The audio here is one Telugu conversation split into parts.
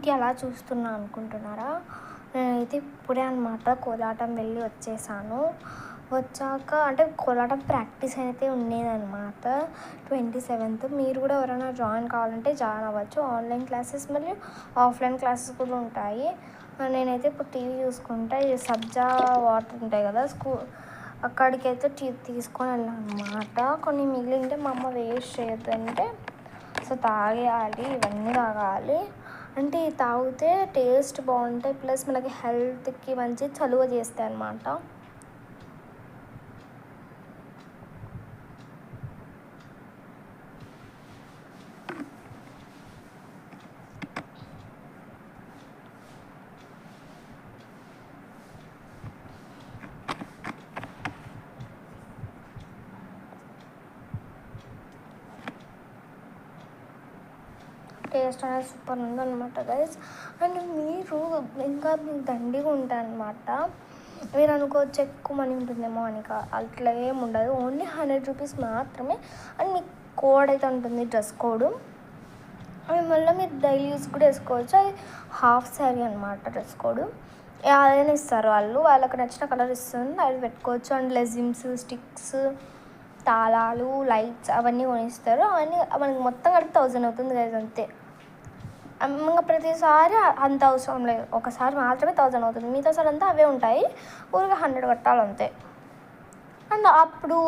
ఏంటి అలా చూస్తున్నా అనుకుంటున్నారా? నేనైతే ఇప్పుడే అనమాట కోలాటం వెళ్ళి వచ్చేసాను. వచ్చాక అంటే కోలాటం ప్రాక్టీస్ అయితే ఉండేదన్నమాట 27th. మీరు కూడా ఎవరైనా జాయిన్ కావాలంటే జాయిన్ అవ్వచ్చు. ఆన్లైన్ క్లాసెస్ మరియు ఆఫ్లైన్ క్లాసెస్ కూడా ఉంటాయి. నేనైతే ఇప్పుడు టీవీ చూసుకుంటా ఈ సబ్జా వాటర్ ఉంటాయి కదా అక్కడికైతే తీసుకొని వెళ్ళాను అనమాట. కొన్ని మిగిలింటే మా అమ్మ వేస్ట్ చేయొద్దంటే సో తాగేయాలి, ఇవన్నీ తాగాలి. అంటే తాగితే టేస్ట్ బాగుంటాయి, ప్లస్ మనకి హెల్త్కి మంచి చలువ చేస్తాయి అన్నమాట. టేస్ట్ అనేది సూపర్ ఉందన్నమాట గైస్. అండ్ మీరు ఇంకా మీకు దండిగా ఉంటాయి అన్నమాట. మీరు అనుకోవచ్చు ఎక్కువ మనీ ఉంటుందేమో అని. అట్లా ఏమి ఉండదు, ఓన్లీ 100 రూపీస్ మాత్రమే. అండ్ మీకు కోడ్ అయితే ఉంటుంది, డ్రెస్ కోడ్. అవి మళ్ళీ మీరు డైలీ యూస్ కూడా వేసుకోవచ్చు. అది హాఫ్ శారీ అనమాట డ్రెస్ కోడ్. అదైనా ఇస్తారు వాళ్ళకి నచ్చిన కలర్ ఇస్తుంది, అది పెట్టుకోవచ్చు. అండ్ లెజిమ్స్, స్టిక్స్, తాళాలు, లైట్స్ అవన్నీ కొనిస్తారు. అవన్నీ మనకి మొత్తం కలిపి 1000 అవుతుంది కదా, అంతే. ఇంకా ప్రతిసారి అంత అవసరం లేదు, ఒకసారి మాత్రమే 1000 అవుతుంది. మిగతా సార్ అంతా అవే ఉంటాయి, ఊరిగా 100 కట్టాలి అంతే. అండ్ అప్పుడు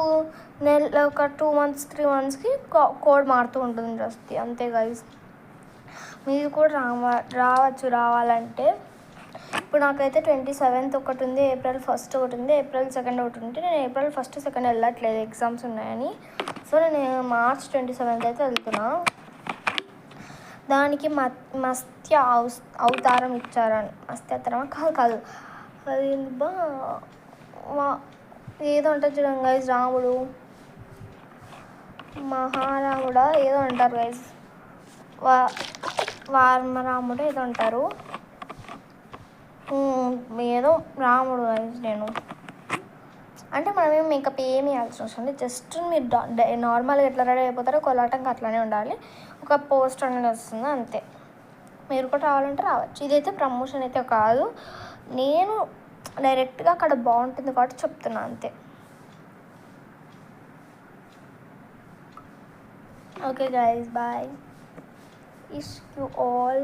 ఒక 2 months 3 monthsకి కోడ్ మారుతూ ఉంటుంది డ్రెస్కి, అంతే గైస్. మీరు కూడా రావాలంటే ఇప్పుడు నాకైతే 27th ఒకటి ఉంది, April 1st ఒకటి ఉంది, April 2nd ఒకటి ఉంది. నేను April 1st 2nd వెళ్ళట్లేదు, ఎగ్జామ్స్ ఉన్నాయని. సో నేను March 27th అయితే వెళ్తున్నా. దానికి మత్స్య అవతారం ఇచ్చారని, మత్స్యావతారమా కాదు అది ఏదో అంటారు చూడండి గైస్, రాముడు మహారాముడా ఏదో అంటారు గైస్, వార్మరాముడు ఏదో అంటారు, ఏదో రాముడు గైస్. నేను అంటే మనమేం మేకప్ ఏమి వేయాల్సిన అవసరం లేదు, జస్ట్ మీరు నార్మల్గా ఎట్లా రెడీ అయిపోతారో కోలాటంగా అట్లానే ఉండాలి. ఒక పోస్ట్ అనేది వస్తుంది అంతే. మీరు కూడా రావాలంటే రావచ్చు. ఇదైతే ప్రమోషన్ అయితే కాదు, నేను డైరెక్ట్గా అక్కడ బాగుంటుంది కాబట్టి చెప్తున్నా అంతే. Okay guys, bye. Wish you all